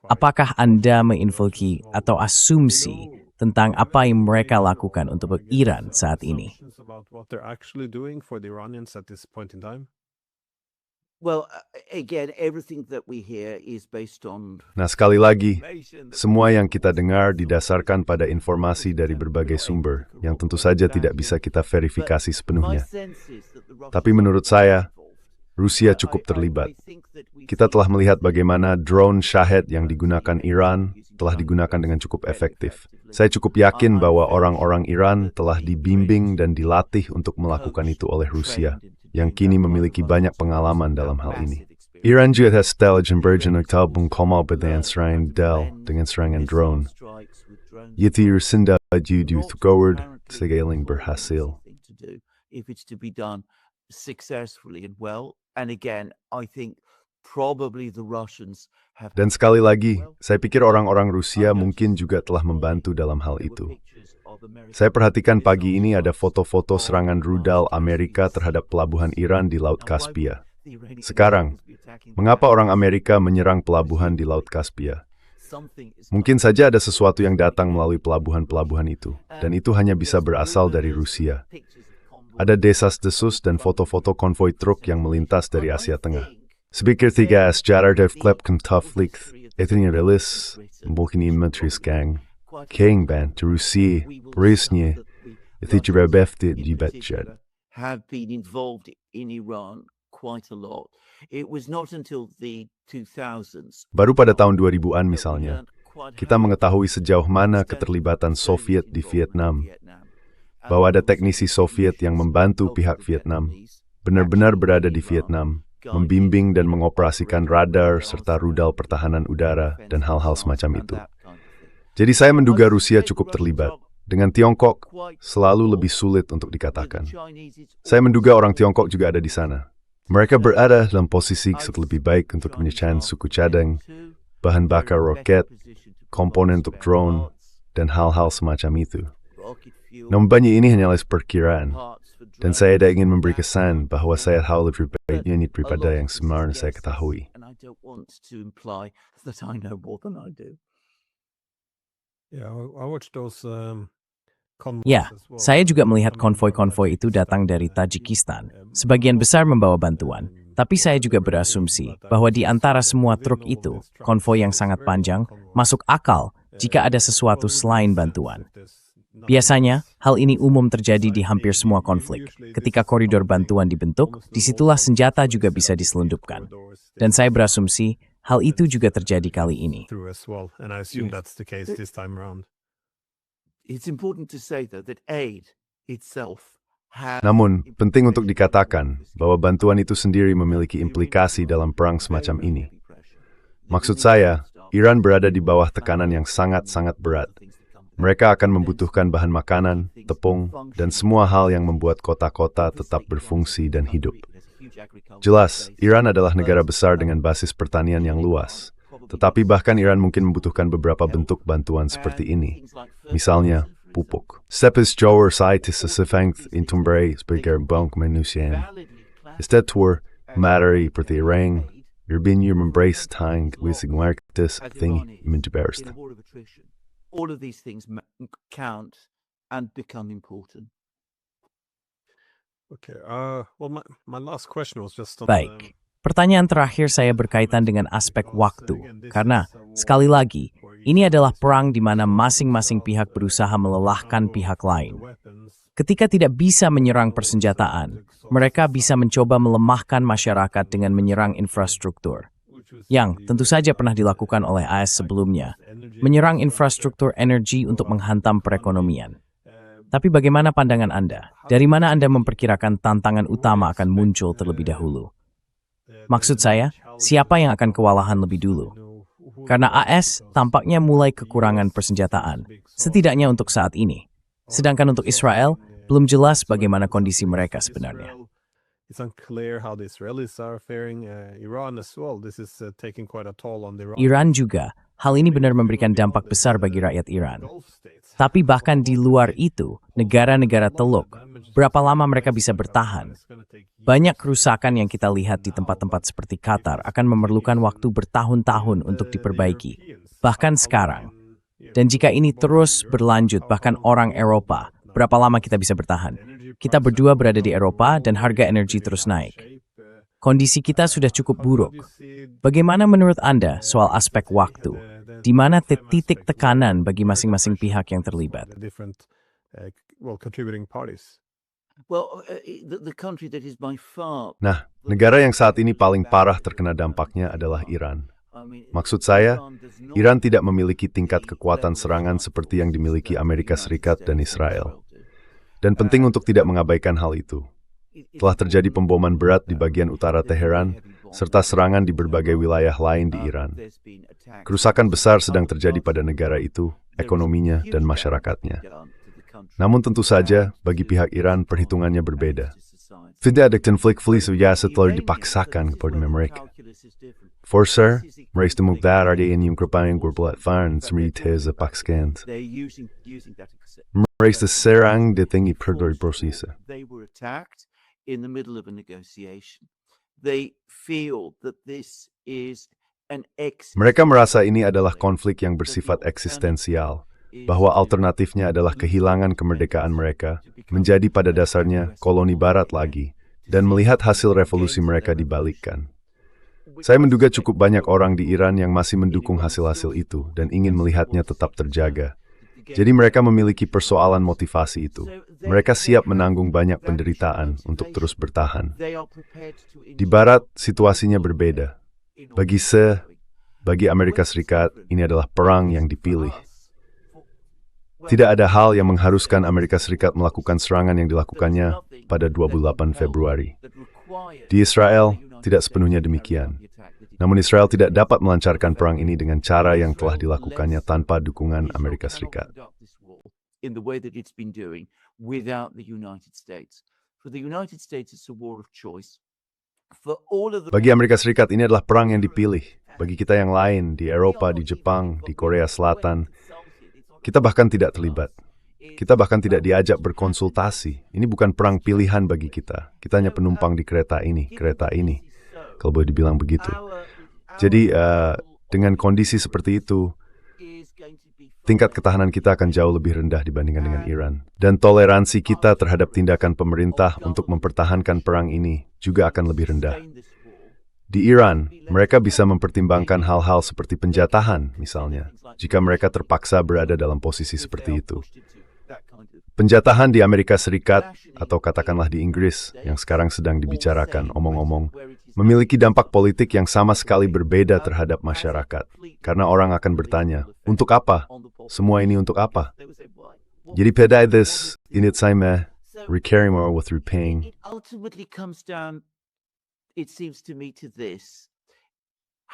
Apakah Anda menginfiltrasi atau asumsi tentang apa yang mereka lakukan untuk Iran saat ini? Well, again, everything that we hear is based on Nah, sekali lagi, semua yang kita dengar didasarkan pada informasi dari berbagai sumber yang tentu saja tidak bisa kita verifikasi sepenuhnya. Tapi menurut saya, Rusia cukup terlibat. Kita telah melihat bagaimana drone Shahed yang digunakan Iran telah digunakan dengan cukup efektif. Saya cukup yakin bahwa orang-orang Iran telah dibimbing dan dilatih untuk melakukan itu oleh Rusia, yang kini memiliki banyak pengalaman dalam hal ini. Iran juga telah intelligent berjenayah mengkomal dengan serangan drone. Yaitu Rusinda Judu Thugoward segaling berhasil. If it's to be done successfully and well, and again, I think probably the Russians have. Dan sekali lagi, saya pikir orang-orang Rusia mungkin juga telah membantu dalam hal itu. Saya perhatikan pagi ini ada foto-foto serangan rudal Amerika terhadap pelabuhan Iran di Laut Kaspia. Sekarang, mengapa orang Amerika menyerang pelabuhan di Laut Kaspia? Mungkin saja ada sesuatu yang datang melalui pelabuhan-pelabuhan itu, dan itu hanya bisa berasal dari Rusia. Ada desas-desus dan foto-foto konvoi truk yang melintas dari Asia Tengah. Speaker 3 sejarah dari klub konflik itu rilis mungkin imetris gang. King Band to Rusia, Parisnya, itu juga befti di Betjad. Have been involved in Iran quite a lot. It was not until the 2000s. Baru pada tahun 2000-an misalnya, kita mengetahui sejauh mana keterlibatan Soviet di Vietnam, bahwa ada teknisi Soviet yang membantu pihak Vietnam, benar-benar berada di Vietnam, membimbing dan mengoperasikan radar serta rudal pertahanan udara dan hal-hal semacam itu. Jadi saya menduga Rusia cukup terlibat. Dengan Tiongkok, selalu lebih sulit untuk dikatakan. Saya menduga orang Tiongkok juga ada di sana. Mereka berada dalam posisi lebih baik untuk penyelesaian suku cadang, bahan bakar roket, komponen untuk drone, dan hal-hal semacam itu. Namun banyak ini hanyalah perkiraan, dan saya tidak ingin memberi kesan bahwa saya tahu lebih baiknya daripada yang sebenarnya saya ketahui. Ya, saya juga melihat konvoi-konvoi itu datang dari Tajikistan. Sebagian besar membawa bantuan, tapi saya juga berasumsi bahwa di antara semua truk itu, konvoi yang sangat panjang, masuk akal jika ada sesuatu selain bantuan. Biasanya, hal ini umum terjadi di hampir semua konflik. Ketika koridor bantuan dibentuk, disitulah senjata juga bisa diselundupkan. Dan saya berasumsi, hal itu juga terjadi kali ini. Namun, penting untuk dikatakan bahwa bantuan itu sendiri memiliki implikasi dalam perang semacam ini. Maksud saya, Iran berada di bawah tekanan yang sangat-sangat berat. Mereka akan membutuhkan bahan makanan, tepung, dan semua hal yang membuat kota-kota tetap berfungsi dan hidup. Jelas, Iran adalah negara besar dengan basis pertanian yang luas. Tetapi bahkan Iran mungkin membutuhkan beberapa bentuk bantuan seperti ini. Misalnya, pupuk. Sepes jauh saitis sesefengt intumbre sebagai bank manusia. Istetur, materi seperti reng, Urbinur membrace tang wising marketus thing mintuberst. All of these things count and become important. Okay. Well, my last question was just on. Baik, pertanyaan terakhir saya berkaitan dengan aspek waktu. Karena, sekali lagi, ini adalah perang di mana masing-masing pihak berusaha melelahkan pihak lain. Ketika tidak bisa menyerang persenjataan, mereka bisa mencoba melemahkan masyarakat dengan menyerang infrastruktur, yang tentu saja pernah dilakukan oleh AS sebelumnya, menyerang infrastruktur energi untuk menghantam perekonomian. Tapi bagaimana pandangan Anda? Dari mana Anda memperkirakan tantangan utama akan muncul terlebih dahulu? Maksud saya, siapa yang akan kewalahan lebih dulu? Karena AS tampaknya mulai kekurangan persenjataan, setidaknya untuk saat ini. Sedangkan untuk Israel, belum jelas bagaimana kondisi mereka sebenarnya. It's unclear how the Israelis are faring. Iran as well. This is taking quite a toll on the Iran juga, hal ini benar memberikan dampak besar bagi rakyat Iran. Tapi bahkan di luar itu, negara-negara Teluk, berapa lama mereka bisa bertahan? Banyak kerusakan yang kita lihat di tempat-tempat seperti Qatar akan memerlukan waktu bertahun-tahun untuk diperbaiki, bahkan sekarang. Dan jika ini terus berlanjut, bahkan orang Eropa, berapa lama kita bisa bertahan? Kita berdua berada di Eropa dan harga energi terus naik. Kondisi kita sudah cukup buruk. Bagaimana menurut Anda soal aspek waktu? Di mana titik tekanan bagi masing-masing pihak yang terlibat? Nah, negara yang saat ini paling parah terkena dampaknya adalah Iran. Maksud saya, Iran tidak memiliki tingkat kekuatan serangan seperti yang dimiliki Amerika Serikat dan Israel. Dan penting untuk tidak mengabaikan hal itu. Telah terjadi pemboman berat di bagian utara Teheran, serta serangan di berbagai wilayah lain di Iran. Kerusakan besar sedang terjadi pada negara itu, ekonominya, dan masyarakatnya. Namun tentu saja, bagi pihak Iran perhitungannya berbeda. Tidak ada konflik vliegtuig telah dipaksakan kepada mereka. Forser, mereka mengubah yang kepain berbuat faran semriteza Pakistan. Mereka serang di tinggi perdori proses. In the middle of a negotiation. They feel that this is an Mereka merasa ini adalah konflik yang bersifat eksistensial, bahwa alternatifnya adalah kehilangan kemerdekaan mereka, menjadi pada dasarnya koloni barat lagi, dan melihat hasil revolusi mereka dibalikkan. Saya menduga cukup banyak orang di Iran yang masih mendukung hasil-hasil itu dan ingin melihatnya tetap terjaga. Jadi mereka memiliki persoalan motivasi itu. Mereka siap menanggung banyak penderitaan untuk terus bertahan. Di Barat, situasinya berbeda. Bagi Amerika Serikat, ini adalah perang yang dipilih. Tidak ada hal yang mengharuskan Amerika Serikat melakukan serangan yang dilakukannya pada 28 Februari. Di Israel, tidak sepenuhnya demikian. Namun Israel tidak dapat melancarkan perang ini dengan cara yang telah dilakukannya tanpa dukungan Amerika Serikat. Bagi Amerika Serikat ini adalah perang yang dipilih. Bagi kita yang lain, di Eropa, di Jepang, di Korea Selatan, kita bahkan tidak terlibat. Kita bahkan tidak diajak berkonsultasi. Ini bukan perang pilihan bagi kita. Kita hanya penumpang di kereta ini, kalau boleh dibilang begitu. Jadi, dengan kondisi seperti itu, tingkat ketahanan kita akan jauh lebih rendah dibandingkan dengan Iran. Dan toleransi kita terhadap tindakan pemerintah untuk mempertahankan perang ini juga akan lebih rendah. Di Iran, mereka bisa mempertimbangkan hal-hal seperti penjatahan, misalnya, jika mereka terpaksa berada dalam posisi seperti itu. Penjatahan di Amerika Serikat, atau katakanlah di Inggris, yang sekarang sedang dibicarakan omong-omong, memiliki dampak politik yang sama sekali berbeda terhadap masyarakat. Karena orang akan bertanya, untuk apa? Semua ini untuk apa? Jadi pada this, init saya, recurring or with repaying. It ultimately comes down, it seems to me, to this.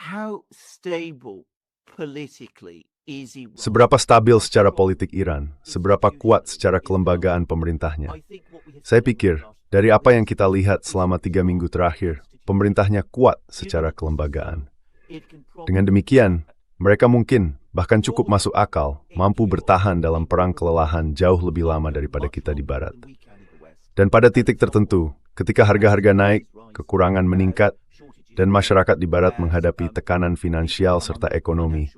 How stable politically is Iran? Seberapa stabil secara politik Iran? Seberapa kuat secara kelembagaan pemerintahnya? Saya pikir, dari apa yang kita lihat selama 3 minggu terakhir, pemerintahnya kuat secara kelembagaan. Dengan demikian, mereka mungkin, bahkan cukup masuk akal, mampu bertahan dalam perang kelelahan jauh lebih lama daripada kita di Barat. Dan pada titik tertentu, ketika harga-harga naik, kekurangan meningkat, dan masyarakat di Barat menghadapi tekanan finansial serta ekonomi,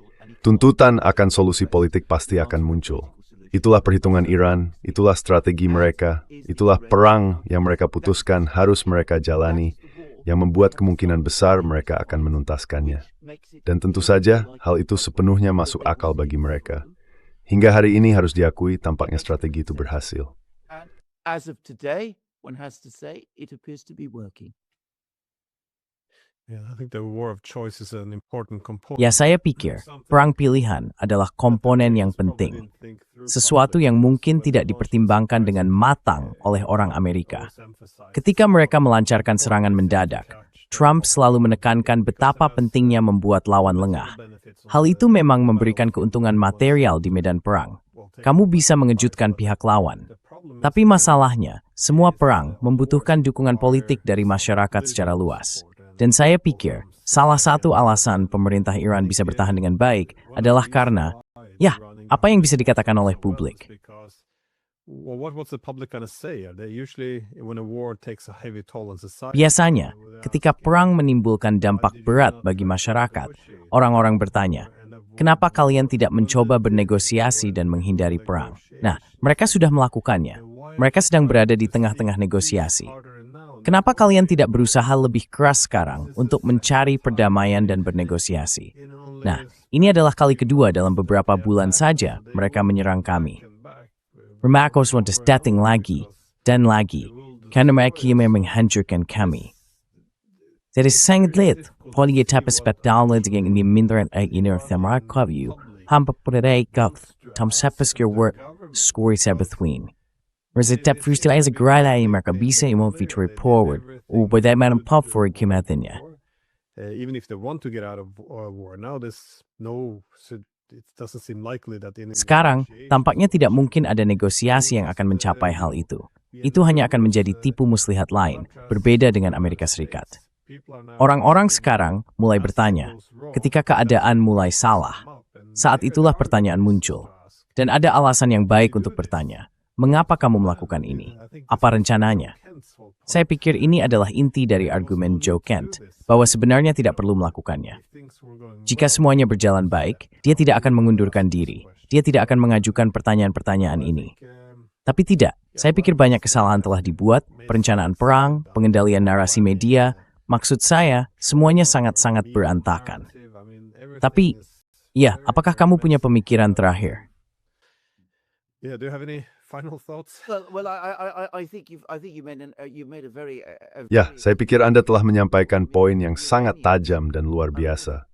tuntutan akan solusi politik pasti akan muncul. Itulah perhitungan Iran, itulah strategi mereka, itulah perang yang mereka putuskan harus mereka jalani, yang membuat kemungkinan besar mereka akan menuntaskannya. Dan tentu saja, hal itu sepenuhnya masuk akal bagi mereka. Hingga hari ini harus diakui tampaknya strategi itu berhasil. as of today, one has to say it appears to be working. Yeah, I think the war of choice is an important component. Ya, saya pikir perang pilihan adalah komponen yang penting. Sesuatu yang mungkin tidak dipertimbangkan dengan matang oleh orang Amerika. Ketika mereka melancarkan serangan mendadak, Trump selalu menekankan betapa pentingnya membuat lawan lengah. Hal itu memang memberikan keuntungan material di medan perang. Kamu bisa mengejutkan pihak lawan. Tapi masalahnya, semua perang membutuhkan dukungan politik dari masyarakat secara luas. Dan saya pikir, salah satu alasan pemerintah Iran bisa bertahan dengan baik adalah karena, ya, apa yang bisa dikatakan oleh publik? Well, what's the public gonna say? They usually, when a war takes a heavy toll on society. Biasanya, ketika perang menimbulkan dampak berat bagi masyarakat, orang-orang bertanya, kenapa kalian tidak mencoba bernegosiasi dan menghindari perang? Nah, mereka sudah melakukannya. Mereka sedang berada di tengah-tengah negosiasi. Kenapa kalian tidak berusaha lebih keras sekarang untuk mencari perdamaian dan bernegosiasi? Nah, ini adalah kali kedua dalam beberapa bulan saja mereka menyerang kami. Mereka terus datang lagi dan lagi, karena mereka memang menghancurkan kami. Jadi sangat lihat, pola etapa spektakuler yang diminta oleh mereka hampa mereka tam sepaskir work skori sebetulnya. Resep freestyle as a gerala yang mereka bisa feature forward, or bagaimana for kimatnya. Even if they want to get out of war now, it doesn't seem likely that Sekarang, tampaknya tidak mungkin ada negosiasi yang akan mencapai hal itu. Itu hanya akan menjadi tipu muslihat lain, berbeda dengan Amerika Serikat. Orang-orang sekarang mulai bertanya, ketika keadaan mulai salah, saat itulah pertanyaan muncul. Dan ada alasan yang baik untuk bertanya, mengapa kamu melakukan ini? Apa rencananya? Saya pikir ini adalah inti dari argumen Joe Kent, bahwa sebenarnya tidak perlu melakukannya. Jika semuanya berjalan baik, dia tidak akan mengundurkan diri. Dia tidak akan mengajukan pertanyaan-pertanyaan ini. Tapi tidak, saya pikir banyak kesalahan telah dibuat, perencanaan perang, pengendalian narasi media, maksud saya, semuanya sangat-sangat berantakan. Tapi, ya, apakah kamu punya pemikiran terakhir? Yeah, do you have any final thoughts? Well, I think you made a very Ya, saya pikir Anda telah menyampaikan poin yang sangat tajam dan luar biasa.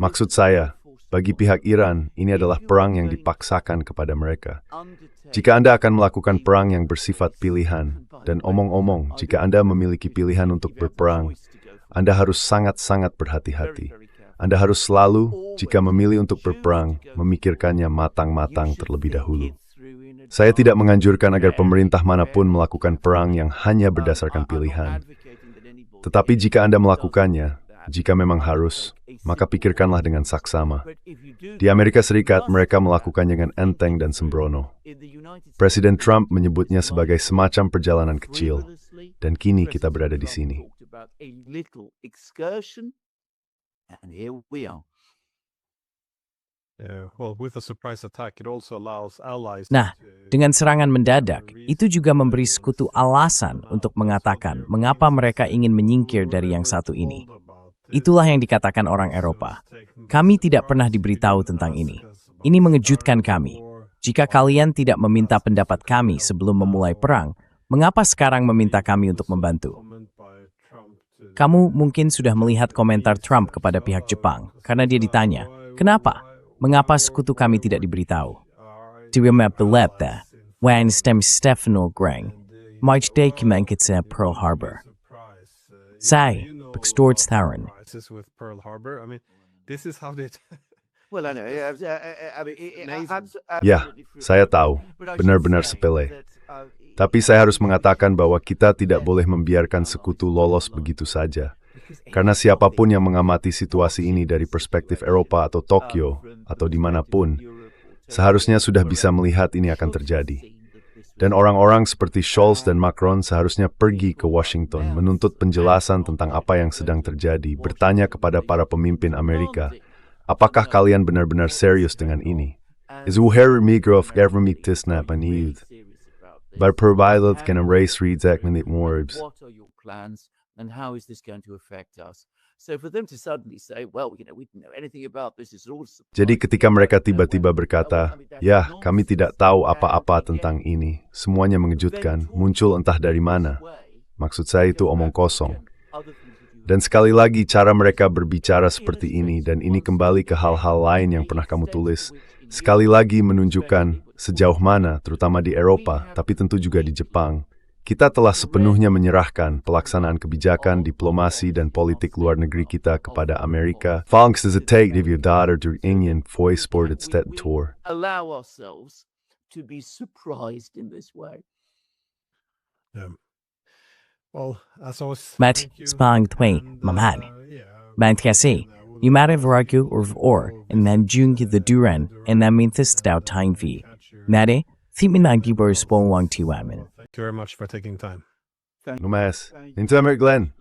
Maksud saya, bagi pihak Iran, ini adalah perang yang dipaksakan kepada mereka. Jika Anda akan melakukan perang yang bersifat pilihan, dan omong-omong, jika Anda memiliki pilihan untuk berperang, Anda harus sangat-sangat berhati-hati. Anda harus selalu, jika memilih untuk berperang, memikirkannya matang-matang terlebih dahulu. Saya tidak menganjurkan agar pemerintah manapun melakukan perang yang hanya berdasarkan pilihan. Tetapi jika Anda melakukannya, jika memang harus, maka pikirkanlah dengan saksama. Di Amerika Serikat, mereka melakukannya dengan enteng dan sembrono. Presiden Trump menyebutnya sebagai semacam perjalanan kecil, dan kini kita berada di sini. Nah, dengan serangan mendadak, itu juga memberi sekutu alasan untuk mengatakan mengapa mereka ingin menyingkir dari yang satu ini. Itulah yang dikatakan orang Eropa. Kami tidak pernah diberitahu tentang ini. Ini mengejutkan kami. Jika kalian tidak meminta pendapat kami sebelum memulai perang, mengapa sekarang meminta kami untuk membantu? Kamu mungkin sudah melihat komentar Trump kepada pihak Jepang, karena dia ditanya, kenapa? Mengapa sekutu kami tidak diberitahu? Dia mengatakan, "Wan Stefano Greng, March Day kemengkit sa Pearl Harbor." Saya, Backstored Tharon. Ya, saya tahu, benar-benar sepele. Tapi saya harus mengatakan bahwa kita tidak boleh membiarkan sekutu lolos begitu saja. Karena siapapun yang mengamati situasi ini dari perspektif Eropa atau Tokyo, atau dimanapun, seharusnya sudah bisa melihat ini akan terjadi. Dan orang-orang seperti Scholz dan Macron seharusnya pergi ke Washington menuntut penjelasan tentang apa yang sedang terjadi, bertanya kepada para pemimpin Amerika, apakah kalian benar-benar serius dengan ini? Is uher migrov governmentisna panid? Berperbilet can erase reads minute morbs. And how is this going to affect us? So for them to suddenly say, well, we didn't know anything about this, it's all Jadi ketika mereka tiba-tiba berkata, "Ya, kami tidak tahu apa-apa tentang ini. Semuanya mengejutkan, muncul entah dari mana." Maksud saya itu omong kosong. Dan sekali lagi cara mereka berbicara seperti ini, dan ini kembali ke hal-hal lain yang pernah kamu tulis, sekali lagi menunjukkan sejauh mana, terutama di Eropa, tapi tentu juga di Jepang, kita telah sepenuhnya menyerahkan pelaksanaan kebijakan, diplomasi, dan politik luar negeri kita kepada Amerika. Falks is a take if your daughter to Indian voice sported state tour. Allow ourselves to be surprised in this way. Yeah. Well, as always, Matt, thank you. spang twain, And, mamani. yeah, Bant kasi, Yumara varagu or vor, and then jung the duran, and then minthis stau time v. Mare, thimin agibor spong wang tiwamin. Thank you very much for taking time. Numas, into America Glenn.